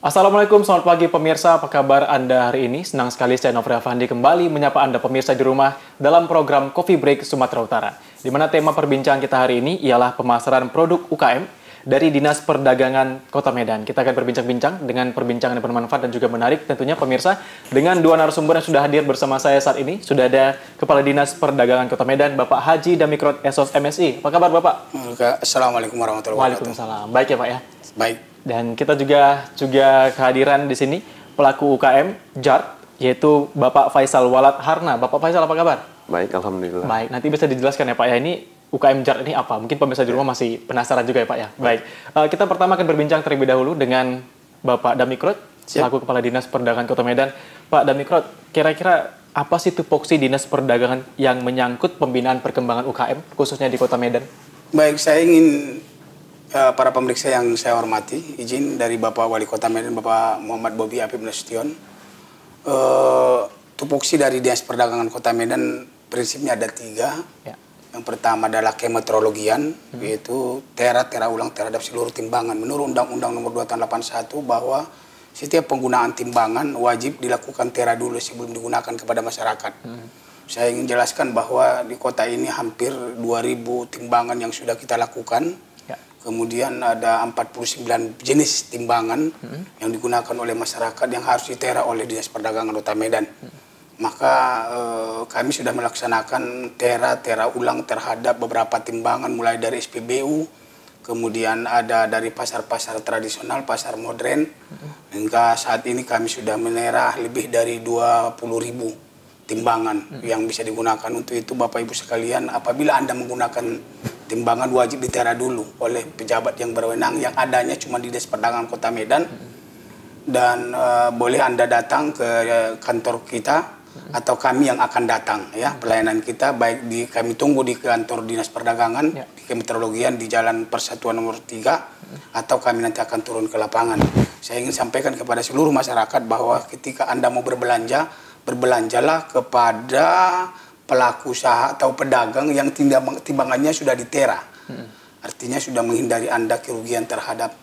Assalamualaikum, selamat pagi pemirsa. Apa kabar Anda hari ini? Senang sekali saya Nofri Afandi kembali menyapa Anda pemirsa di rumah dalam program Coffee Break Sumatera Utara. Di mana tema perbincangan kita hari ini ialah pemasaran produk UKM dari Dinas Perdagangan Kota Medan. Kita akan berbincang-bincang dengan perbincangan yang bermanfaat dan juga menarik tentunya pemirsa dengan dua narasumber yang sudah hadir bersama saya saat ini. Sudah ada Kepala Dinas Perdagangan Kota Medan, Bapak Haji Damikrot Esos MSI. Apa kabar Bapak? Assalamualaikum warahmatullahi wabarakatuh. Waalaikumsalam. Baik ya Pak ya? Baik. Dan kita juga kehadiran di sini pelaku UKM JART, yaitu Bapak Faisal Walad Harna. Bapak Faisal, apa kabar? Baik, alhamdulillah. Baik, nanti bisa dijelaskan ya Pak ya, ini UKM JART ini apa? Mungkin pemirsa di rumah masih penasaran juga ya Pak ya. Baik, kita pertama akan berbincang terlebih dahulu dengan Bapak Damikrot, selaku Kepala Dinas Perdagangan Kota Medan. Pak Damikrot, kira-kira apa sih tupoksi Dinas Perdagangan yang menyangkut pembinaan perkembangan UKM, khususnya di Kota Medan? Baik, saya ingin para pemeriksa yang saya hormati, izin dari Bapak Wali Kota Medan, Bapak Muhammad Bobi Apip Nasution. Tupoksi dari Dinas Perdagangan Kota Medan prinsipnya ada 3. Ya. Yang pertama adalah kemeteorologian, yaitu tera ulang terhadap seluruh timbangan. Menurut Undang-Undang Nomor 2 Tahun 81 bahwa setiap penggunaan timbangan wajib dilakukan tera dulu sebelum digunakan kepada masyarakat. Saya ingin jelaskan bahwa di kota ini hampir 2.000 timbangan yang sudah kita lakukan. Kemudian ada 49 jenis timbangan yang digunakan oleh masyarakat yang harus ditera oleh Dinas Perdagangan Kota Medan. Maka kami sudah melaksanakan tera ulang terhadap beberapa timbangan mulai dari SPBU, kemudian ada dari pasar-pasar tradisional, pasar modern, hingga saat ini kami sudah menera lebih dari 20.000 timbangan yang bisa digunakan. Untuk itu Bapak Ibu sekalian, apabila Anda menggunakan timbangan wajib ditera dulu oleh pejabat yang berwenang yang adanya cuma di Dinas Perdagangan Kota Medan. Dan boleh Anda datang ke kantor kita atau kami yang akan datang ya, pelayanan kita baik kami tunggu di kantor Dinas Perdagangan di kemeteorologian di Jalan Persatuan nomor 3 atau kami nanti akan turun ke lapangan. Saya ingin sampaikan kepada seluruh masyarakat bahwa ketika Anda mau berbelanja, berbelanjalah kepada pelaku usaha atau pedagang yang timbangannya sudah ditera. Artinya sudah menghindari Anda kerugian terhadap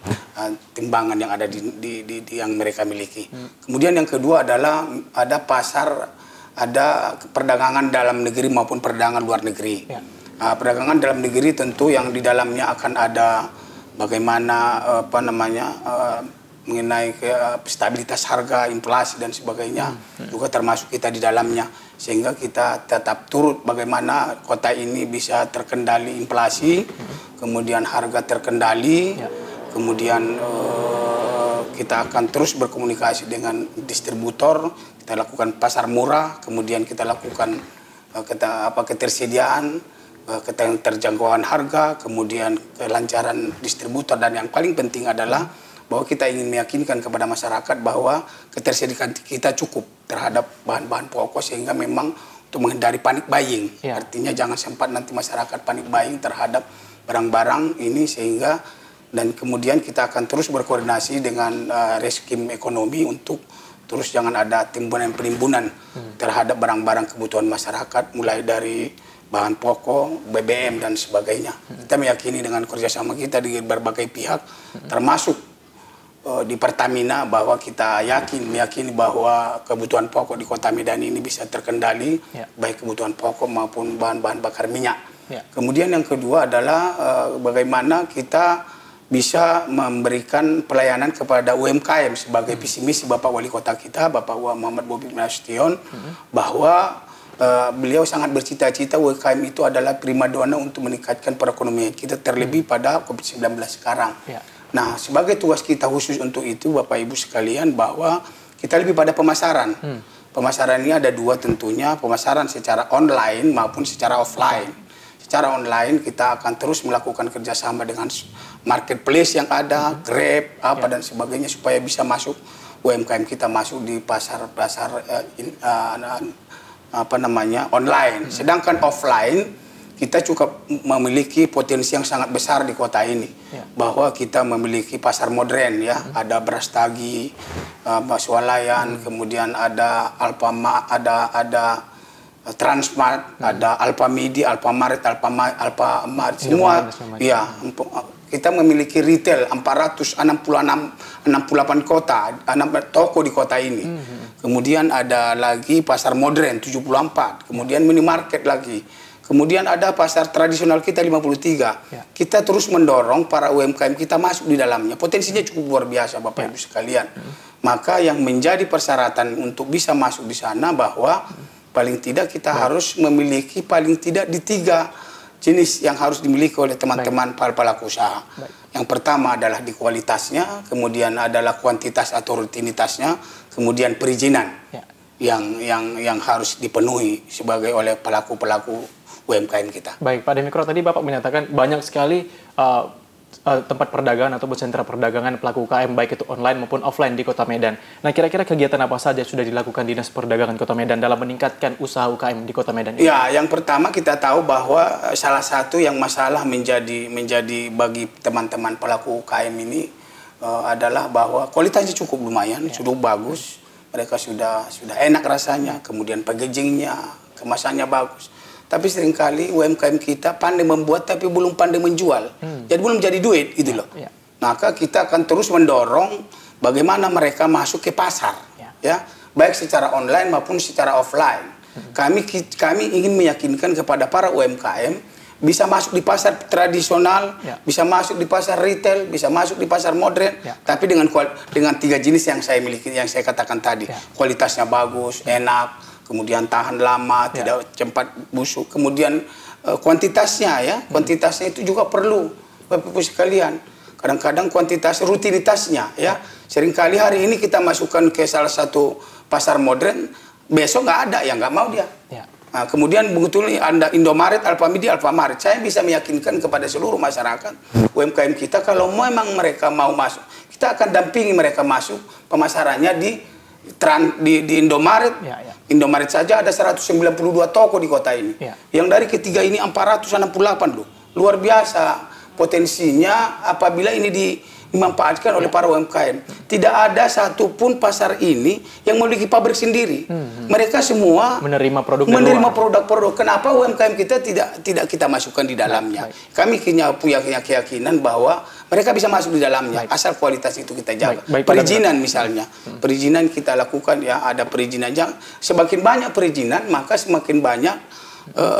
timbangan yang ada di yang mereka miliki. Kemudian yang kedua adalah ada pasar, ada perdagangan dalam negeri maupun perdagangan luar negeri. Perdagangan dalam negeri tentu yang di dalamnya akan ada bagaimana mengenai stabilitas harga, inflasi dan sebagainya, juga termasuk kita di dalamnya, sehingga kita tetap turut bagaimana kota ini bisa terkendali inflasi, kemudian harga terkendali, kemudian kita akan terus berkomunikasi dengan distributor, kita lakukan pasar murah, kemudian kita lakukan ketersediaan, keterjangkauan harga, kemudian kelancaran distributor, dan yang paling penting adalah bahwa kita ingin meyakinkan kepada masyarakat bahwa ketersediaan kita cukup terhadap bahan-bahan pokok, sehingga memang untuk menghindari panik buying. Artinya jangan sempat nanti masyarakat panik buying terhadap barang-barang ini, sehingga dan kemudian kita akan terus berkoordinasi dengan reskim ekonomi untuk terus jangan ada timbunan-penimbunan terhadap barang-barang kebutuhan masyarakat, mulai dari bahan pokok, BBM dan sebagainya. Kita meyakini dengan kerjasama kita di berbagai pihak, termasuk di Pertamina, bahwa kita meyakini bahwa kebutuhan pokok di Kota Medan ini bisa terkendali, baik kebutuhan pokok maupun bahan-bahan bakar minyak. Kemudian yang kedua adalah bagaimana kita bisa memberikan pelayanan kepada UMKM sebagai visi misi Bapak Wali Kota kita, Bapak Muhammad Bobi Nasution, bahwa beliau sangat bercita-cita UMKM itu adalah primadona untuk meningkatkan perekonomian kita, terlebih pada COVID-19 sekarang. Nah, sebagai tugas kita khusus untuk itu, Bapak Ibu sekalian, bahwa kita lebih pada pemasaran. Pemasaran ini ada 2 tentunya, pemasaran secara online maupun secara offline. Secara online kita akan terus melakukan kerjasama dengan marketplace yang ada, Grab, dan sebagainya, supaya bisa masuk UMKM kita masuk di pasar-pasar online. Sedangkan offline kita cukup memiliki potensi yang sangat besar di kota ini, bahwa kita memiliki pasar modern ada Brastagi, Swalayan, kemudian ada Alfamart, ada Transmart, ada Alfamidi, Alfamaret, Alfamart, semua kita memiliki retail 468 kota, 6 toko di kota ini. Kemudian ada lagi pasar modern 74, kemudian minimarket lagi. Kemudian ada pasar tradisional kita 53. Kita terus mendorong para UMKM kita masuk di dalamnya. Potensinya cukup luar biasa Bapak Ibu sekalian. Maka yang menjadi persyaratan untuk bisa masuk di sana bahwa paling tidak kita harus memiliki paling tidak di 3 jenis yang harus dimiliki oleh teman-teman pelaku usaha. Yang pertama adalah di kualitasnya, kemudian adalah kuantitas atau rutinitasnya, kemudian perizinan yang harus dipenuhi sebagai oleh pelaku-pelaku UMKM kita. Baik, Pak Demikro, tadi Bapak menyatakan banyak sekali tempat perdagangan atau sentra perdagangan pelaku UKM, baik itu online maupun offline di Kota Medan. Nah, kira-kira kegiatan apa saja sudah dilakukan Dinas Perdagangan Kota Medan dalam meningkatkan usaha UKM di Kota Medan ini? Ya, yang pertama kita tahu bahwa salah satu yang masalah menjadi bagi teman-teman pelaku UKM ini adalah bahwa kualitasnya cukup lumayan, sudah bagus, mereka sudah enak rasanya, kemudian packagingnya, kemasannya bagus. Tapi seringkali UMKM kita pandai membuat tapi belum pandai menjual. Jadi belum jadi duit gitu loh. Maka kita akan terus mendorong bagaimana mereka masuk ke pasar. Ya, baik secara online maupun secara offline. Kami ingin meyakinkan kepada para UMKM bisa masuk di pasar tradisional, bisa masuk di pasar retail, bisa masuk di pasar modern, tapi dengan 3 jenis yang saya miliki, yang saya katakan tadi. Kualitasnya bagus, enak, kemudian tahan lama, tidak cepat busuk. Kemudian kuantitasnya kuantitasnya itu juga perlu Bapak Ibu sekalian. Kadang-kadang kuantitas rutinitasnya Seringkali hari ini kita masukkan ke salah satu pasar modern, besok nggak ada, nggak mau dia. Nah, kemudian begitu Anda Indomaret, Alfamart, saya bisa meyakinkan kepada seluruh masyarakat UMKM kita kalau memang mereka mau masuk, kita akan dampingi mereka masuk pemasarannya di Indomaret. Indomaret saja ada 192 toko di kota ini. Yang dari ketiga ini 468 loh. Luar biasa potensinya apabila ini dimanfaatkan oleh para UMKM. Tidak ada satupun pasar ini yang memiliki pabrik sendiri. Mereka semua menerima produk-produk. Kenapa UMKM kita tidak kita masukkan di dalamnya? Kami punya keyakinan bahwa mereka bisa masuk di dalamnya, asal kualitas itu kita jaga. Perizinan misalnya, perizinan kita lakukan ada perizinan. Semakin banyak perizinan, maka semakin banyak,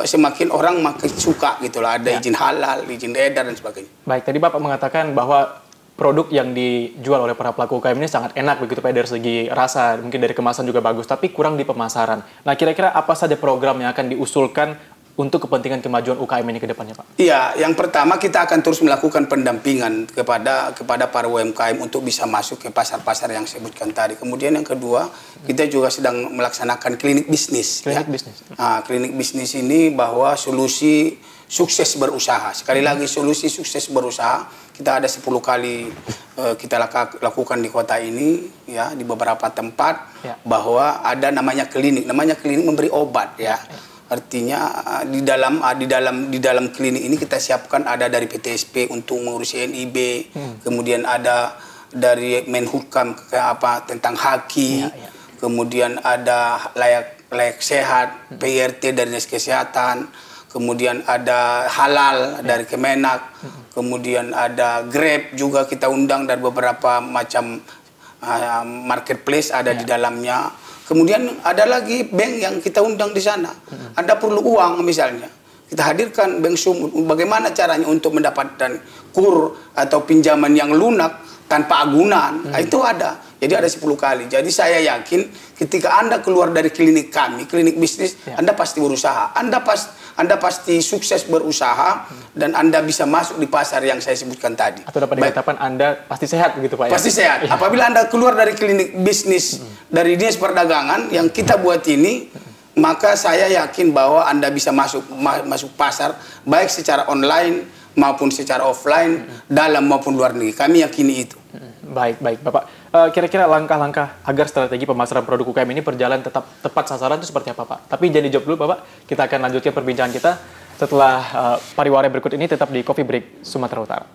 semakin orang makin suka gitulah. Ada izin halal, izin edar dan sebagainya. Baik, tadi Bapak mengatakan bahwa produk yang dijual oleh para pelaku UKM ini sangat enak begitu Pak, dari segi rasa, mungkin dari kemasan juga bagus, tapi kurang di pemasaran. Nah, kira-kira apa saja program yang akan diusulkan untuk kepentingan kemajuan UKM ini ke depannya, Pak? Iya, yang pertama kita akan terus melakukan pendampingan kepada para UMKM untuk bisa masuk ke pasar-pasar yang saya sebutkan tadi. Kemudian yang kedua, kita juga sedang melaksanakan klinik bisnis. Bisnis. Nah, klinik bisnis ini bahwa solusi sukses berusaha. Sekali lagi solusi sukses berusaha. Kita ada 10 kali kita lakukan di kota ini, di beberapa tempat, bahwa ada namanya klinik. Namanya klinik memberi obat, Artinya di dalam klinik ini kita siapkan ada dari PTSP untuk mengurusi NIB, kemudian ada dari Menhukam tentang haki, kemudian ada layak sehat, PRT dari Dinas Kesehatan, kemudian ada halal dari Kemenak, kemudian ada Grab juga kita undang dari beberapa macam marketplace ada di dalamnya. Kemudian ada lagi bank yang kita undang di sana. Anda perlu uang misalnya, kita hadirkan bank sumut. Bagaimana caranya untuk mendapatkan kur atau pinjaman yang lunak tanpa agunan? Nah, itu ada. Jadi ada 10 kali. Jadi saya yakin ketika Anda keluar dari klinik kami, klinik bisnis, Anda pasti berusaha. Anda pasti sukses berusaha dan Anda bisa masuk di pasar yang saya sebutkan tadi. Atau dapat dikatakan Anda pasti sehat begitu Pak? Pasti sehat. Apabila Anda keluar dari klinik bisnis, dari Dinas Perdagangan yang kita buat ini, maka saya yakin bahwa Anda bisa masuk pasar baik secara online maupun secara offline, dalam maupun luar negeri. Kami yakini itu. Baik Bapak. Kira-kira langkah-langkah agar strategi pemasaran produk UKM ini berjalan tetap tepat sasaran itu seperti apa, Pak? Tapi jangan dijawab dulu, Bapak. Kita akan lanjutkan perbincangan kita setelah pariwara berikut ini, tetap di Coffee Break Sumatera Utara.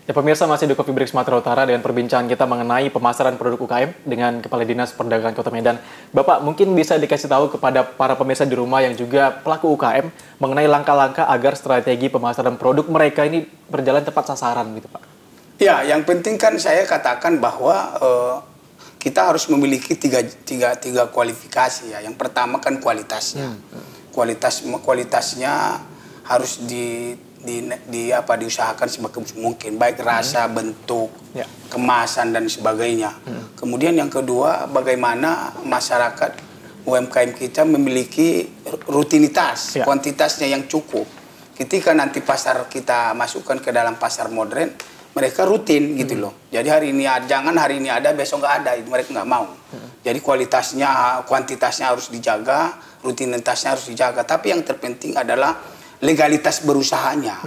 Ya pemirsa, masih di Coffee Break Sumatera Utara dengan perbincangan kita mengenai pemasaran produk UKM dengan Kepala Dinas Perdagangan Kota Medan. Bapak, mungkin bisa dikasih tahu kepada para pemirsa di rumah yang juga pelaku UKM mengenai langkah-langkah agar strategi pemasaran produk mereka ini berjalan tepat sasaran gitu Pak. Ya, yang penting kan saya katakan bahwa kita harus memiliki tiga kualifikasi ya. Yang pertama kan kualitasnya. Kualitasnya harus diusahakan sebagus mungkin, baik rasa, bentuk, kemasan dan sebagainya. Kemudian yang kedua, bagaimana masyarakat UMKM kita memiliki rutinitas, kuantitasnya yang cukup. Ketika nanti pasar kita masukkan ke dalam pasar modern, mereka rutin gitu loh. Jadi hari ini jangan hari ini ada, besok nggak ada, itu mereka nggak mau. Jadi kuantitasnya harus dijaga, rutinitasnya harus dijaga. Tapi yang terpenting adalah legalitas berusahanya.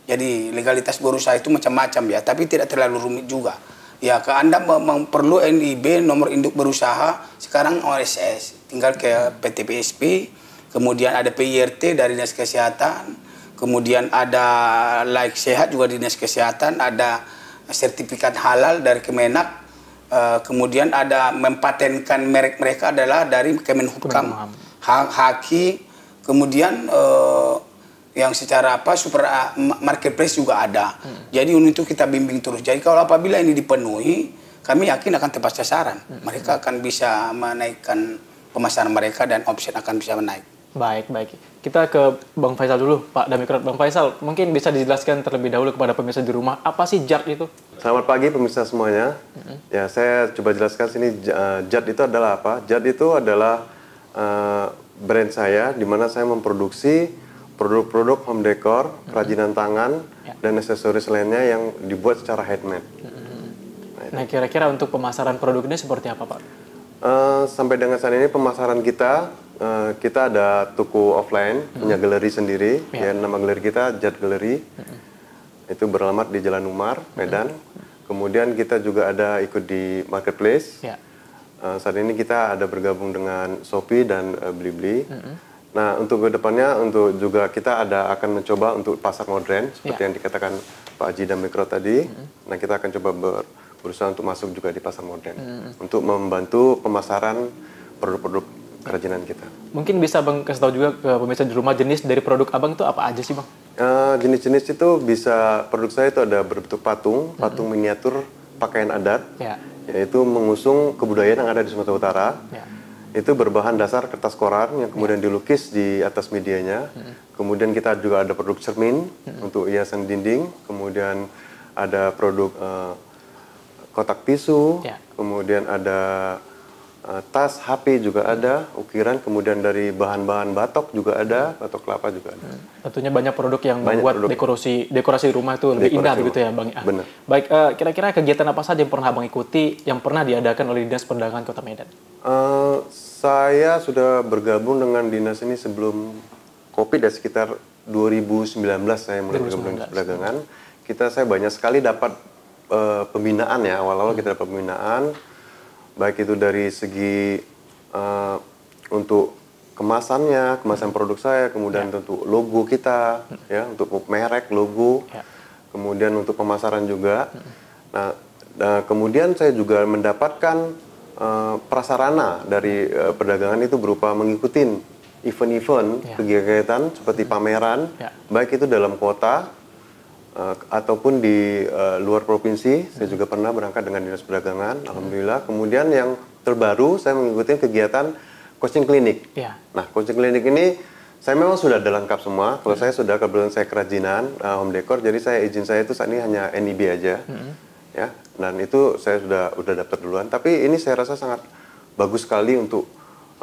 Jadi legalitas berusaha itu macam-macam ya, tapi tidak terlalu rumit juga. Ya, ke Anda perlu NIB, nomor induk berusaha, sekarang OSS, tinggal ke PT PSP, kemudian ada PIRT dari Dinas Kesehatan, kemudian ada Laik Sehat juga di Dinas Kesehatan, ada sertifikat halal dari Kemenak, kemudian ada mempatenkan merek mereka adalah dari Kemenhukam, Haki, kemudian yang secara marketplace juga ada. Jadi untuk kita bimbing terus. Jadi kalau apabila ini dipenuhi, kami yakin akan tepat sasaran. Mereka akan bisa menaikkan pemasaran mereka dan omset akan bisa menaik. Baik. Kita ke Bang Faisal dulu, Pak Damikrat. Bang Faisal, mungkin bisa dijelaskan terlebih dahulu kepada pemirsa di rumah, apa sih JART itu? Selamat pagi pemirsa semuanya. Ya, saya coba jelaskan sini JART itu adalah apa? JART itu adalah brand saya, di mana saya memproduksi produk-produk home decor, kerajinan tangan, dan aksesoris lainnya yang dibuat secara handmade. Nah, kira-kira untuk pemasaran produk ini seperti apa, Pak? Sampai dengan saat ini pemasaran kita ada toko offline, punya galeri sendiri, ya nama galeri kita JART Gallery. Itu beralamat di Jalan Umar, Medan. Kemudian kita juga ada ikut di marketplace. Saat ini kita ada bergabung dengan Shopee dan Blibli. Nah, untuk kedepannya, untuk juga kita akan mencoba untuk pasar modern, seperti yang dikatakan Pak Haji Damikrat tadi. Nah, kita akan coba berusaha untuk masuk juga di pasar modern, untuk membantu pemasaran produk-produk kerajinan kita. Mungkin bisa Bang kasih tahu juga ke pemirsa di rumah jenis dari produk Abang itu apa aja sih Bang? Jenis-jenis itu bisa, produk saya itu ada berbentuk patung miniatur pakaian adat, yaitu mengusung kebudayaan yang ada di Sumatera Utara. Itu berbahan dasar kertas koran yang kemudian dilukis di atas medianya. Kemudian kita juga ada produk cermin untuk hiasan dinding. Kemudian ada produk kotak tisu. Kemudian ada tas, HP juga ada, ukiran. Kemudian dari bahan-bahan batok juga ada, batok kelapa juga ada. Tentunya banyak produk yang membuat dekorasi rumah itu lebih indah begitu ya Bang. Benar. Baik, kira-kira kegiatan apa saja yang pernah Abang ikuti, yang pernah diadakan oleh Dinas Perdagangan Kota Medan? Saya sudah bergabung dengan dinas ini sebelum COVID, ya sekitar 2019 saya mulai bergabung dengan perdagangan. Saya banyak sekali dapat pembinaan ya, awal-awal kita dapat pembinaan, baik itu dari segi untuk kemasan produk saya, kemudian tentu logo kita, ya untuk merek, logo, kemudian untuk pemasaran juga. Nah, kemudian saya juga mendapatkan prasarana dari perdagangan itu berupa mengikuti event-event, kegiatan seperti pameran, baik itu dalam kota ataupun di luar provinsi. Saya juga pernah berangkat dengan Dinas Perdagangan, alhamdulillah. Kemudian yang terbaru saya mengikuti kegiatan coaching klinik. Nah, coaching klinik ini saya memang sudah ada lengkap semua. Kalau saya sudah, kebetulan saya kerajinan home decor, jadi izin saya itu saat ini hanya NIB aja. Ya, dan itu saya sudah daftar duluan. Tapi ini saya rasa sangat bagus sekali untuk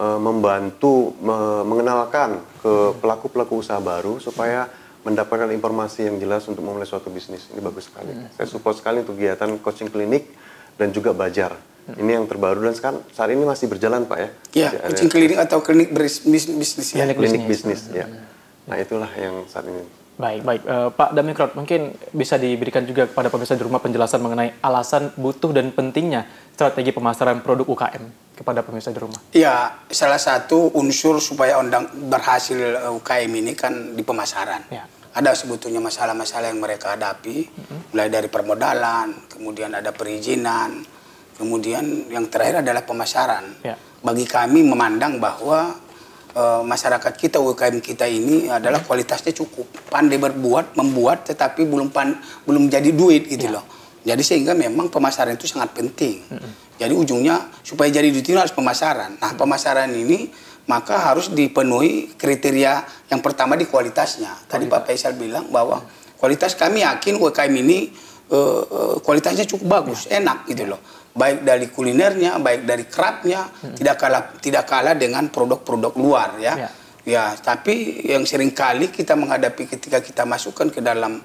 membantu mengenalkan ke pelaku-pelaku usaha baru supaya mendapatkan informasi yang jelas untuk memulai suatu bisnis. Ini bagus sekali. Saya support sekali untuk kegiatan coaching klinik dan juga Bajar. Ini yang terbaru dan sekarang saat ini masih berjalan Pak ya. Iya, coaching klinik atau klinik bisnis ya. Klinik bisnis ya. Nah, itulah yang saat ini. Baik. Pak Damikrat, mungkin bisa diberikan juga kepada pemirsa di rumah penjelasan mengenai alasan butuh dan pentingnya strategi pemasaran produk UKM kepada pemirsa di rumah. Ya, salah satu unsur supaya berhasil UKM ini kan di pemasaran. ada sebetulnya masalah-masalah yang mereka hadapi, mulai dari permodalan, kemudian ada perizinan, kemudian yang terakhir adalah pemasaran. Bagi kami memandang bahwa masyarakat kita, UMKM kita ini adalah kualitasnya cukup, pandai membuat, tetapi belum jadi duit gitu loh. Jadi sehingga memang pemasaran itu sangat penting. Jadi ujungnya supaya jadi duit itu harus pemasaran. Nah, pemasaran ini maka harus dipenuhi kriteria yang pertama di kualitasnya. Tadi Pak Faisal bilang bahwa kualitas, kami yakin UMKM ini kualitasnya cukup bagus, enak gitu loh. Baik dari kulinernya, baik dari craftnya, tidak kalah dengan produk-produk luar ya. Ya, tapi yang sering kali kita menghadapi ketika kita masukkan ke dalam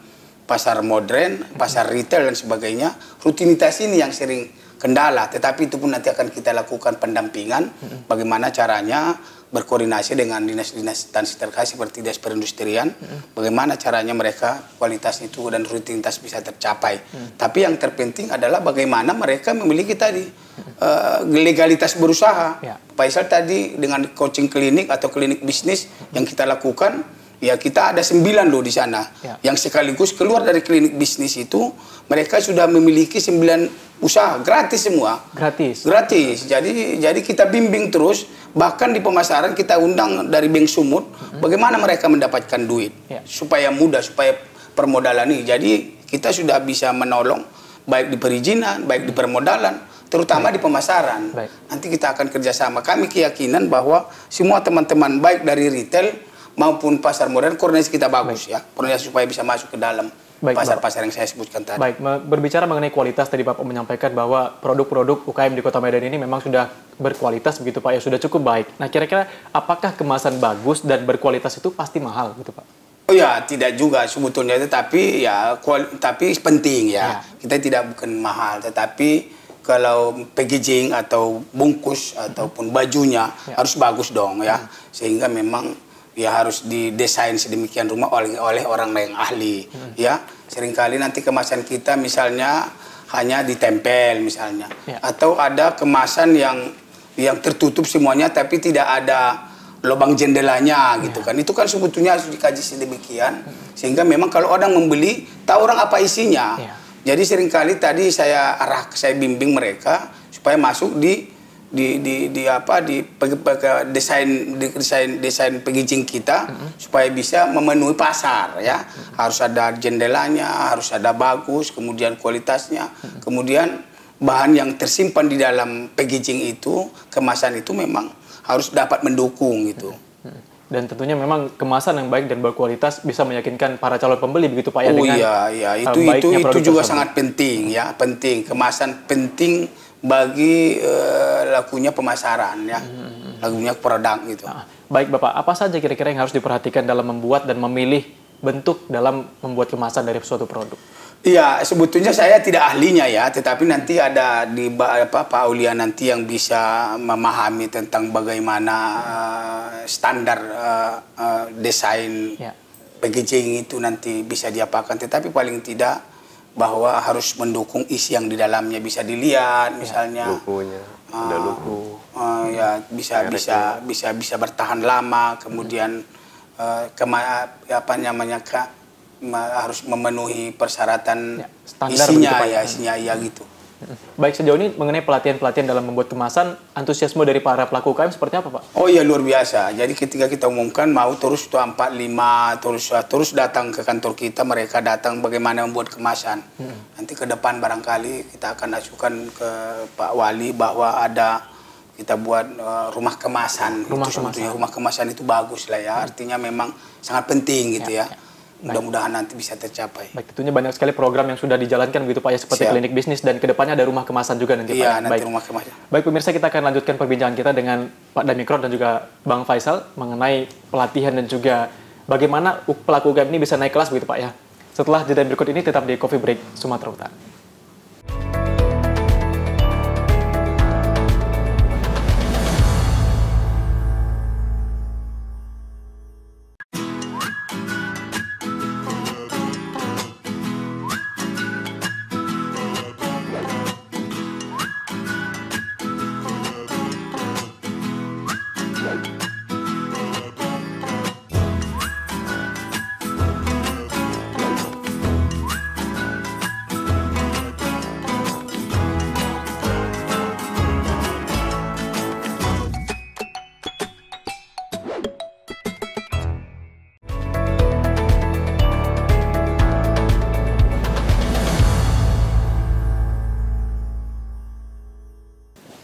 pasar modern, pasar retail dan sebagainya, rutinitas ini yang sering kendala. Tetapi itu pun nanti akan kita lakukan pendampingan, bagaimana caranya berkoordinasi dengan dinas-dinas instansi terkait seperti Dinas Perindustrian, bagaimana caranya mereka kualitas itu dan rutinitas bisa tercapai. Tapi yang terpenting adalah bagaimana mereka memiliki tadi legalitas berusaha. Pak Faisal tadi dengan coaching klinik atau klinik bisnis yang kita lakukan, ya kita ada 9 loh di sana, yang sekaligus keluar dari klinik bisnis itu mereka sudah memiliki 9 usaha gratis semua. Gratis. Jadi kita bimbing terus, bahkan di pemasaran kita undang dari Bank Sumut, bagaimana mereka mendapatkan duit supaya mudah, supaya permodalan ini. Jadi kita sudah bisa menolong baik di perizinan, baik di permodalan, terutama di pemasaran. Nanti kita akan kerjasama. Kami keyakinan bahwa semua teman-teman baik dari retail maupun pasar modern, koordinasi kita bagus ya, koordinasi supaya bisa masuk ke dalam pasar-pasar yang saya sebutkan tadi. Baik, berbicara mengenai kualitas, tadi Bapak menyampaikan bahwa produk-produk UKM di Kota Medan ini memang sudah berkualitas begitu Pak, ya sudah cukup baik. Nah, kira-kira apakah kemasan bagus dan berkualitas itu pasti mahal gitu Pak? Oh ya, tidak juga sebetulnya, tetapi ya tapi penting ya. Kita bukan mahal, tetapi kalau packaging atau bungkus ataupun bajunya harus bagus dong ya, sehingga memang ya harus didesain sedemikian rupa oleh orang yang ahli ya. Seringkali nanti kemasan kita misalnya hanya ditempel misalnya, atau ada kemasan yang tertutup semuanya tapi tidak ada lubang jendelanya gitu kan. Itu kan sebetulnya harus dikaji sedemikian sehingga memang kalau orang membeli tahu orang apa isinya. Jadi seringkali tadi saya bimbing mereka supaya masuk di desain packaging kita supaya bisa memenuhi pasar ya. Harus ada jendelanya, harus ada bagus, kemudian kualitasnya, kemudian bahan yang tersimpan di dalam packaging itu, kemasan itu memang harus dapat mendukung gitu. Dan tentunya memang kemasan yang baik dan berkualitas bisa meyakinkan para calon pembeli begitu Pak ya. Oh iya, itu juga sangat penting ya, penting. Kemasan penting bagi lakunya pemasaran ya, lakunya produk gitu. Baik Bapak, apa saja kira-kira yang harus diperhatikan dalam membuat dan memilih bentuk dalam membuat kemasan dari suatu produk? Iya, sebetulnya saya tidak ahlinya ya, tetapi nanti ada di Pak Aulia nanti yang bisa memahami tentang bagaimana standar desain packaging itu nanti bisa diapakan. Tetapi paling tidak bahwa harus mendukung isi yang di dalamnya bisa dilihat, misalnya logonya, ada logo, ya bisa bertahan lama, kemudian harus memenuhi persyaratan isinya gitu. Baik, sejauh ini mengenai pelatihan-pelatihan dalam membuat kemasan, antusiasme dari para pelaku UKM seperti apa Pak? Oh iya, luar biasa. Jadi ketika kita umumkan mau terus 4-5 terus datang ke kantor kita, mereka datang bagaimana membuat kemasan. Nanti ke depan barangkali kita akan ajukan ke Pak Wali bahwa kita buat rumah kemasan. Rumah kemasan itu bagus lah ya, artinya memang sangat penting gitu ya. Mudah-mudahan nanti bisa tercapai. Baik, tentunya banyak sekali program yang sudah dijalankan begitu Pak ya, seperti klinik bisnis dan kedepannya ada rumah kemasan juga nanti Pak. Iya, nanti rumah kemasan. Baik pemirsa, kita akan lanjutkan perbincangan kita dengan Pak Damikron dan juga Bang Faisal mengenai pelatihan dan juga bagaimana pelaku UKM ini bisa naik kelas begitu Pak ya. Setelah jeda berikut ini tetap di Coffee Break Sumatera Utara.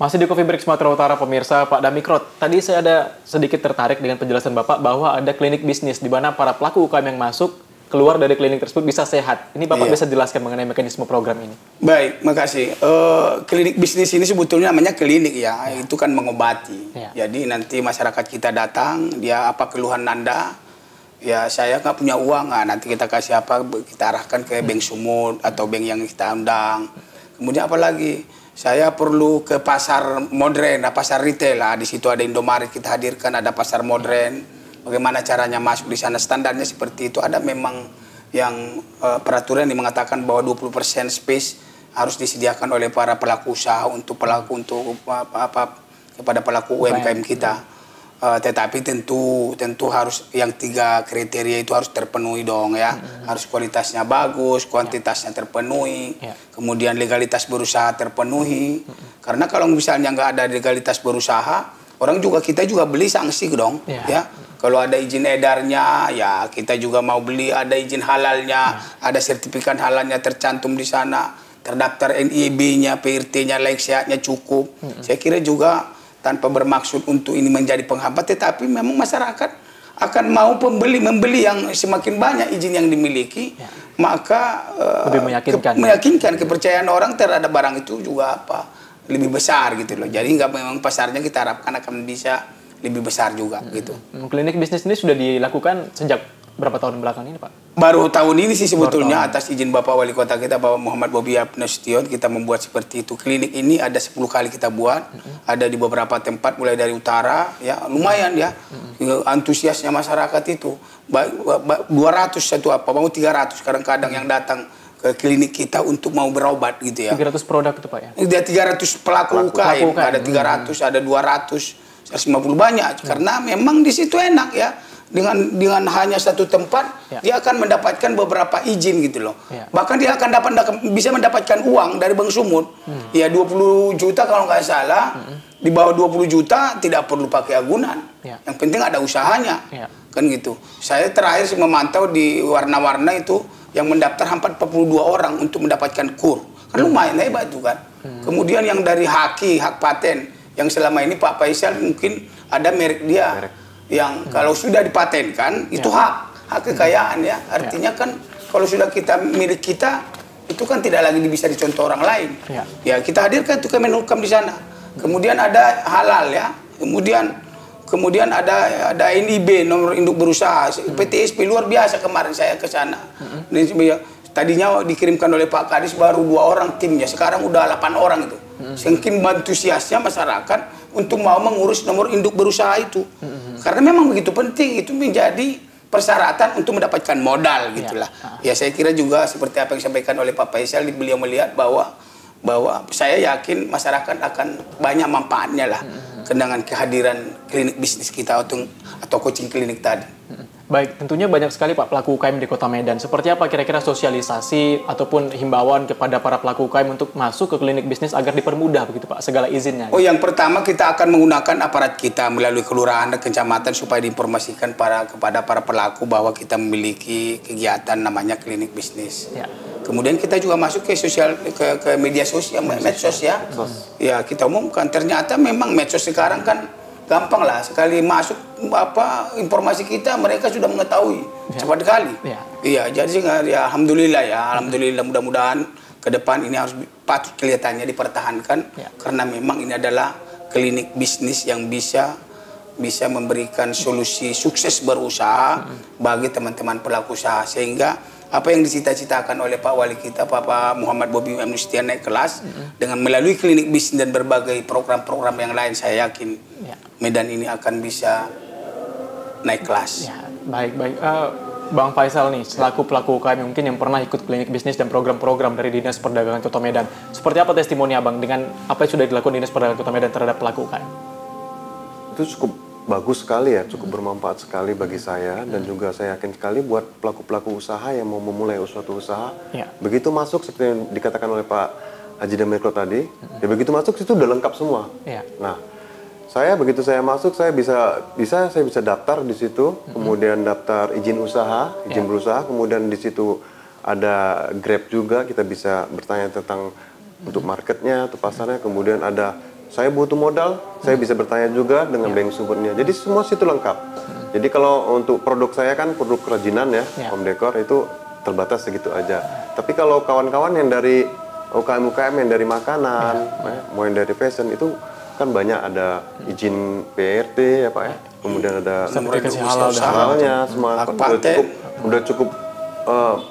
Masih di Coffee Break Sumatera Utara, pemirsa, Pak Damikrot. Tadi saya ada sedikit tertarik dengan penjelasan Bapak bahwa ada klinik bisnis di mana para pelaku UKM yang masuk keluar dari klinik tersebut bisa sehat. Ini Bapak bisa jelaskan mengenai mekanisme program ini? Baik, makasih. Klinik bisnis ini sebetulnya namanya klinik ya, itu kan mengobati. Jadi nanti masyarakat kita datang, dia apa keluhan Anda, ya saya nggak punya uang, nanti kita kasih apa, kita arahkan ke bank Sumut atau bank yang kita undang. Kemudian apa lagi? Saya perlu ke pasar modern, pasar retail lah. Di situ ada Indomaret kita hadirkan, ada pasar modern. Bagaimana caranya masuk di sana, standarnya seperti itu. Ada memang yang peraturan yang mengatakan bahwa 20% space harus disediakan oleh para pelaku usaha kepada pelaku UMKM kita. Tetapi tentu harus yang 3 kriteria itu harus terpenuhi dong ya. Harus kualitasnya bagus, kuantitasnya terpenuhi, kemudian legalitas berusaha terpenuhi. Karena kalau misalnya nggak ada legalitas berusaha, kita juga beli sanksi dong ya. Kalau ada izin edarnya, ya kita juga mau beli, ada izin halalnya, ada sertifikat halalnya tercantum di sana, terdaftar NIB-nya, PRT-nya, layak sehatnya cukup. Saya kira juga tanpa bermaksud untuk ini menjadi penghambat, tetapi memang masyarakat akan mau membeli yang semakin banyak izin yang dimiliki, maka lebih meyakinkan kepercayaan orang terhadap barang itu juga lebih besar gitu loh. Jadi nggak memang pasarnya kita harapkan akan bisa lebih besar juga gitu. Klinik bisnis ini sudah dilakukan sejak berapa tahun belakang ini, Pak? Baru tahun ini sih sebetulnya, atas izin Bapak Wali Kota kita, Bapak Muhammad Bobi Nasution, kita membuat seperti itu. Klinik ini ada 10 kali kita buat, ada di beberapa tempat mulai dari utara, ya lumayan ya, antusiasnya masyarakat itu. 200 mau 300 kadang-kadang yang datang ke klinik kita untuk mau berobat gitu ya. 300 produk itu, Pak ya? Ada 300 pelaku UKM, ada 300, ada 200, 150 banyak. Karena memang di situ enak ya. Dengan hanya satu tempat, dia akan mendapatkan beberapa izin gitu loh. Bahkan dia akan bisa mendapatkan uang dari Bank Sumut. Ya 20 juta kalau nggak salah, di bawah 20 juta tidak perlu pakai agunan. Yang penting ada usahanya. Kan gitu. Saya terakhir memantau di warna-warna itu yang mendaftar hampir 42 orang untuk mendapatkan KUR. Kan lumayan hebat juga kan. Kemudian yang dari hak paten, yang selama ini Pak Faisal mungkin ada merek dia. Yang kalau sudah dipatenkan itu hak kekayaan ya, artinya kan kalau sudah kita milik kita itu kan tidak lagi bisa dicontoh orang lain. Ya kita hadirkan itu Kemenhukam di sana. Kemudian ada halal ya, kemudian ada NIB, nomor induk berusaha, PTSP luar biasa. Kemarin saya ke sana, tadinya dikirimkan oleh Pak Kadis baru 2 orang timnya, sekarang udah 8 orang itu. Semakin antusiasnya masyarakat untuk mau mengurus nomor induk berusaha itu. Karena memang begitu penting, itu menjadi persyaratan untuk mendapatkan modal gitulah. Ya saya kira juga seperti apa yang disampaikan oleh Pak Faisal, beliau melihat bahwa saya yakin masyarakat akan banyak manfaatnya lah dengan kehadiran klinik bisnis kita atau coaching klinik tadi. Baik, tentunya banyak sekali Pak pelaku UKM di Kota Medan. Seperti apa kira-kira sosialisasi ataupun himbauan kepada para pelaku UKM untuk masuk ke klinik bisnis agar dipermudah begitu Pak, segala izinnya? Oh, yang pertama kita akan menggunakan aparat kita melalui kelurahan dan kecamatan supaya diinformasikan kepada para pelaku bahwa kita memiliki kegiatan namanya klinik bisnis. Kemudian kita juga masuk ke media sosial, medsos ya. Ya, kita umumkan. Ternyata memang medsos sekarang kan gampang lah, sekali masuk informasi kita mereka sudah mengetahui cepat sekali. Iya, jadi ya alhamdulillah mudah-mudahan ke depan ini harus patut kelihatannya dipertahankan karena memang ini adalah klinik bisnis yang bisa memberikan solusi sukses berusaha bagi teman-teman pelaku usaha, sehingga apa yang dicita-citakan oleh Pak Wali kita, Bapak Muhammad Bobi Nasution naik kelas dengan melalui klinik bisnis dan berbagai program-program yang lain, saya yakin Medan ini akan bisa naik kelas. Baik. Bang Faisal nih, selaku pelaku UKM mungkin yang pernah ikut klinik bisnis dan program-program dari Dinas Perdagangan Kota Medan, seperti apa testimoni Abang dengan apa yang sudah dilakukan Dinas Perdagangan Kota Medan terhadap pelaku UKM? Itu cukup bagus sekali ya, cukup bermanfaat sekali bagi saya dan juga saya yakin sekali buat pelaku-pelaku usaha yang mau memulai suatu usaha. Begitu masuk seperti yang dikatakan oleh Pak Haji Damikrot tadi, ya begitu masuk itu udah lengkap semua. Nah, begitu saya masuk saya bisa daftar di situ, kemudian daftar izin usaha, izin berusaha, kemudian di situ ada Grab juga, kita bisa bertanya tentang untuk marketnya atau pasarnya, kemudian ada saya butuh modal, saya bisa bertanya juga dengan bank sumbernya. Jadi semua situ lengkap. Jadi kalau untuk produk saya kan produk kerajinan ya, home decor itu terbatas segitu aja. Tapi kalau kawan-kawan yang dari UKM-UKM yang dari makanan, mau yang dari fashion itu kan banyak, ada izin PRT ya Pak ya. Kemudian ada sertifikasi halal dan halalnya, semua udah cukup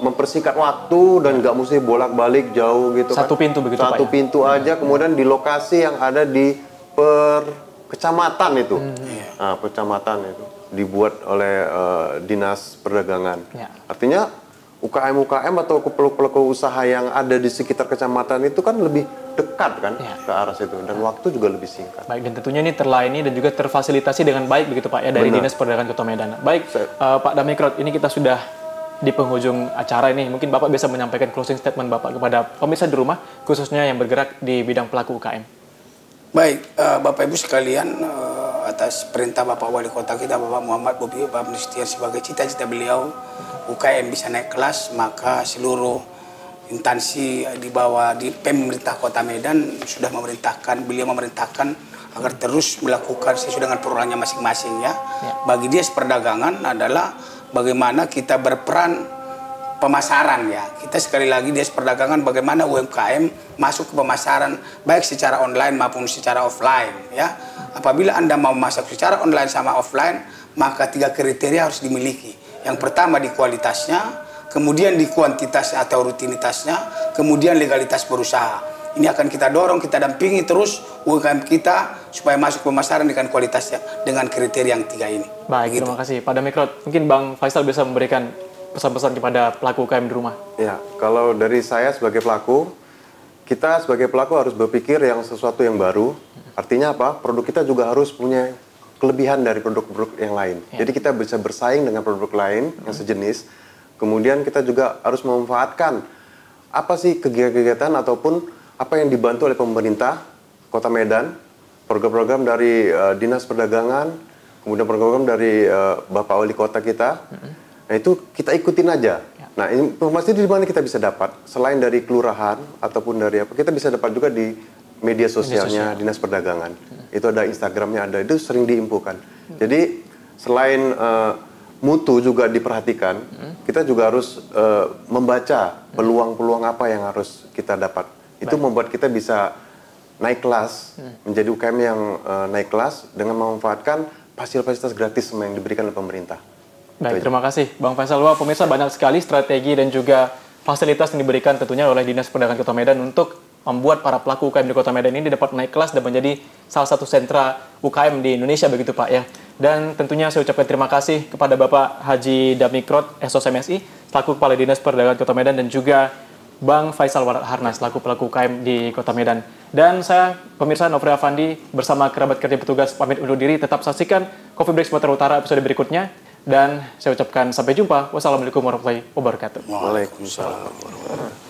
mempersingkat waktu dan nggak mesti bolak-balik jauh gitu. Satu pintu begitu Pak. Satu pintu aja, kemudian di lokasi yang ada di kecamatan itu. Nah, kecamatan itu dibuat oleh Dinas Perdagangan. Artinya UKM-UKM atau pelaku usaha yang ada di sekitar kecamatan itu kan lebih dekat kan ke arah situ, dan waktu juga lebih singkat. Baik, dan tentunya ini terlayani dan juga terfasilitasi dengan baik begitu Pak ya dari Dinas Perdagangan Kota Medan. Baik, Pak Damikrot, ini kita sudah di penghujung acara ini. Mungkin Bapak bisa menyampaikan closing statement Bapak kepada pemirsa di rumah, khususnya yang bergerak di bidang pelaku UKM. Baik, Bapak Ibu sekalian, atas perintah Bapak Wali Kota kita, Bapak Muhammad Bobi Bamnistian, sebagai cita-cita beliau UKM bisa naik kelas, maka seluruh instansi di bawah di pemerintah Kota Medan sudah beliau memerintahkan agar terus melakukan sesuai dengan programnya masing-masing ya. Bagi dia perdagangan adalah bagaimana kita berperan pemasaran ya. Kita sekali lagi dia perdagangan bagaimana UMKM masuk ke pemasaran baik secara online maupun secara offline ya. Apabila Anda mau masuk secara online sama offline, maka 3 kriteria harus dimiliki. Yang pertama di kualitasnya, kemudian di kuantitasnya atau rutinitasnya, kemudian legalitas berusaha. Ini akan kita dorong, kita dampingi terus UMKM kita supaya masuk pemasaran dengan kualitasnya, dengan kriteria yang 3 ini. Baik, terima kasih Pak Damikrot. Mungkin Bang Faisal bisa memberikan pesan-pesan kepada pelaku UKM di rumah. Ya, kalau dari saya sebagai pelaku, kita sebagai pelaku harus berpikir yang sesuatu yang baru. Artinya apa? Produk kita juga harus punya kelebihan dari produk-produk yang lain. Jadi kita bisa bersaing dengan produk lain yang sejenis. Kemudian kita juga harus memanfaatkan apa sih kegiatan ataupun apa yang dibantu oleh pemerintah Kota Medan, program-program dari Dinas Perdagangan, kemudian program dari Bapak Wali Kota kita. Nah itu kita ikutin aja. Nah informasi di mana kita bisa dapat? Selain dari kelurahan ataupun dari apa, kita bisa dapat juga di media sosialnya Dinas Perdagangan. Itu ada Instagramnya, ada, itu sering diinfokan. Jadi selain mutu juga diperhatikan, kita juga harus membaca peluang-peluang apa yang harus kita dapat. Itu membuat kita bisa naik kelas, menjadi UKM yang naik kelas dengan memanfaatkan fasilitas gratis yang diberikan oleh pemerintah. Baik, terima kasih Bang Faisal. Wah, pemirsa, banyak sekali strategi dan juga fasilitas yang diberikan tentunya oleh Dinas Perdagangan Kota Medan untuk membuat para pelaku UKM di Kota Medan ini dapat naik kelas dan menjadi salah satu sentra UKM di Indonesia begitu Pak ya. Dan tentunya saya ucapkan terima kasih kepada Bapak Haji Damikrot, SOS-MSI, selaku Kepala Dinas Perdagangan Kota Medan, dan juga Bang Faisal Harnas, selaku pelaku UKM di Kota Medan. Dan saya, pemirsa, Nofri Afandi, bersama kerabat kerja petugas pamit undur diri. Tetap saksikan Coffee Break Sumatera Utara episode berikutnya. Dan saya ucapkan sampai jumpa. Wassalamualaikum warahmatullahi wabarakatuh. Waalaikumsalam warahmatullahi wabarakatuh.